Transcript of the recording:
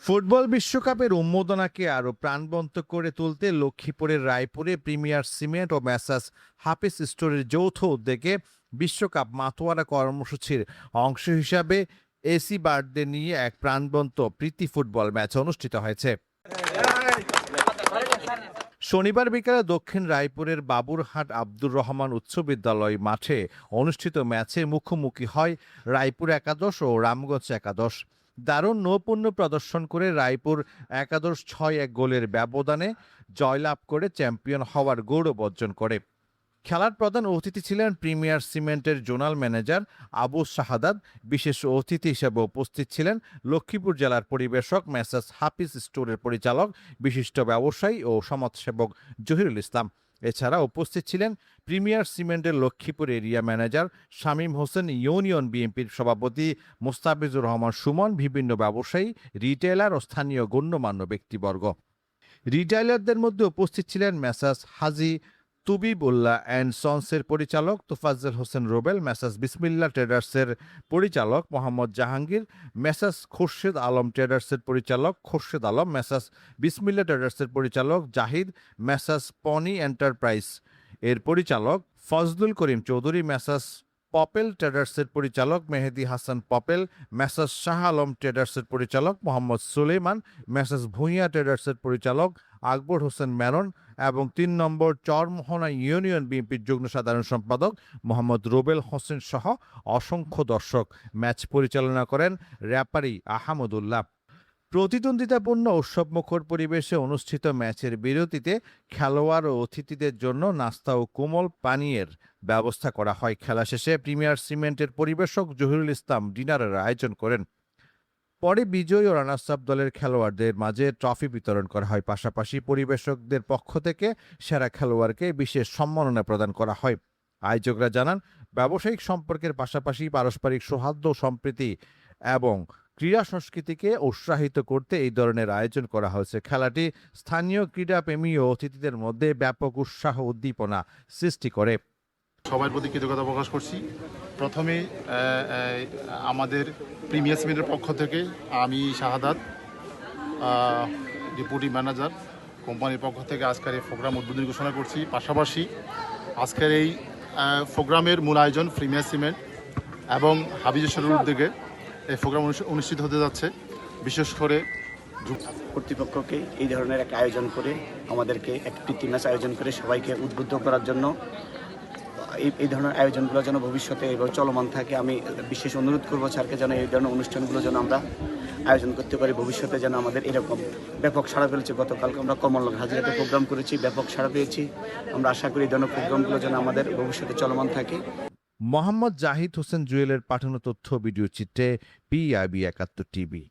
Football বিশ্বকাপের উন্মাদনাকে আরও প্রাণবন্ত করে তুলতে লক্ষ্মীপুরের রায়পুরে প্রিমিয়ার সিমেন্ট ও মেসার্স হাফিজ স্টোরের যৌথ উদ্যোগে বিশ্বকাপ মাতোয়ারা কর্মসূচির অংশ হিসাবে এসি বার্থডে নিয়ে এক প্রাণবন্ত প্রীতি ফুটবল ম্যাচ অনুষ্ঠিত হয়েছে। শনিবার বিকেলে দক্ষিণ রায়পুরের বাবুরহাট আব্দুর রহমান উচ্চ বিদ্যালয় মাঠে অনুষ্ঠিত ম্যাচে মুখোমুখি হয় রায়পুর একাদশ ও রামগঞ্জ একাদশ। দারুণ নৈপুণ্য প্রদর্শন করে রায়পুর একাদশ ৬-১ গোলের ব্যবধানে জয়লাভ করে চ্যাম্পিয়ন হওয়ার গৌরব অর্জন করে। খেলার প্রধান অতিথি ছিলেন প্রিমিয়ার সিমেন্টের জোনাল ম্যানেজার আবু শাহাদাত। বিশেষ অতিথি হিসেবে উপস্থিত ছিলেন লক্ষ্মীপুর জেলার পরিবেশক মেসার্স হাফিজ স্টোরের পরিচালক, বিশিষ্ট ব্যবসায়ী ও সমাজসেবক জহিরুল ইসলাম। এছাড়া উপস্থিত ছিলেন প্রিমিয়ার সিমেন্টের Lakshmipur area manager Shamim Hossain, union বিএনপির সভাপতি মোস্তাফিজুর রহমান সুমন, বিভিন্ন ব্যবসায়ী, রিটেইলার ও স্থানীয় গণ্যমান্য ব্যক্তিবর্গ। রিটেইলারদের মধ্যে উপস্থিত ছিলেন মেসার্স হাজি তুবিবুল্লাহ অ্যান্ড সন্সের পরিচালক তোফাজ্জল হোসেন রুবেল, মেসার্স বিসমিল্লাহ ট্রেডার্সের পরিচালক মোহাম্মদ জাহাঙ্গীর, মেসার্স খোরশেদ আলম ট্রেডার্সের পরিচালক খোরশেদ আলম, মেসার্স বিসমিল্লাহ ট্রেডার্সের পরিচালক জাহিদ, মেসার্স পনি এন্টারপ্রাইজ এর পরিচালক ফজলুল করিম চৌধুরী, মেসার্স পপেল ট্রেডার্সের পরিচালক মেহেদি হাসান পপেল, মেসার্স শাহ আলম ট্রেডার্সের পরিচালক মোহাম্মদ সুলেমান, মেসার্স ভূঁইয়া ট্রেডার্সের পরিচালক আকবর হোসেন মেনন এবং ৩ নম্বর চরমোহনা ইউনিয়ন বিএনপির যুগ্ম সাধারণ সম্পাদক মোহাম্মদ রুবেল হোসেন সহ অসংখ্য দর্শক। ম্যাচ পরিচালনা করেন র্যাপারি আহমদুল্লাহ। প্রতিদ্বন্দ্বিতাপূর্ণ উৎসবমুখর পরিবেশে অনুষ্ঠিত ম্যাচের বিরতিতে খেলোয়াড় ও অতিথিদের জন্য নাস্তা ও কোমল পানীয়ের ব্যবস্থা করা হয়। খেলা শেষে প্রিমিয়ার সিমেন্টের পরিবেশক জহিরুল ইসলাম ডিনারের আয়োজন করেন। পরে বিজয়ী ও রানার্স আপ দলের খেলোয়াড়দের মাঝে ট্রফি বিতরণ করা হয়। পাশাপাশি পরিবেশকদের পক্ষ থেকে সেরা খেলোয়াড়কে বিশেষ সম্মাননা প্রদান করা হয়। আয়োজকরা জানান, ব্যবসায়িক সম্পর্কের পাশাপাশি পারস্পরিক সৌহার্দ্য, সম্প্রীতি এবং ক্রীড়া সংস্কৃতিকে উৎসাহিত করতে এই ধরনের আয়োজন করা হয়েছে। খেলাটি স্থানীয় ক্রীড়াপ্রেমী ও অতিথিদের মধ্যে ব্যাপক উৎসাহ উদ্দীপনা সৃষ্টি করে। সবার প্রতি কৃতজ্ঞতা প্রকাশ করছি। প্রথমে আমাদের প্রিমিয়ার সিমেন্টের পক্ষ থেকে আমি শাহাদাত, ডেপুটি ম্যানেজার, কোম্পানির পক্ষ থেকে আজকের এই প্রোগ্রাম উদ্বোধন ঘোষণা করছি। পাশাপাশি আজকের এই প্রোগ্রামের মূল আয়োজন প্রিমিয়ার সিমেন্ট এবং হাফিজ স্টোরের উদ্যোগে এই প্রোগ্রাম অনুষ্ঠিত হতে যাচ্ছে। বিশেষ করে কর্তৃপক্ষকে এই ধরনের এক আয়োজন করে আমাদেরকে এক প্রীতি ম্যাচ আয়োজন করে সবাইকে উদ্বুদ্ধ করার জন্য এই ধরনের আয়োজনগুলো যেন ভবিষ্যতে এবার চলমান থাকে। আমি বিশেষ অনুরোধ করবো স্যারকে যেন এই ধরনের অনুষ্ঠানগুলো যেন আমরা আয়োজন করতে পারি। ভবিষ্যতে যেন আমাদের এরকম ব্যাপক সাড়া পেয়েছে। গতকালকে আমরা কমলনগর হাজিরাতে প্রোগ্রাম করেছি, ব্যাপক সাড়া পেয়েছি। আমরা আশা করি এই ধরনের প্রোগ্রামগুলো যেন আমাদের ভবিষ্যতে চলমান থাকে। মোহাম্মদ জাহিদ হোসেন জুয়েলের পাঠানো তথ্য ভিডিও চিত্রে PIB ৭১ টিভি।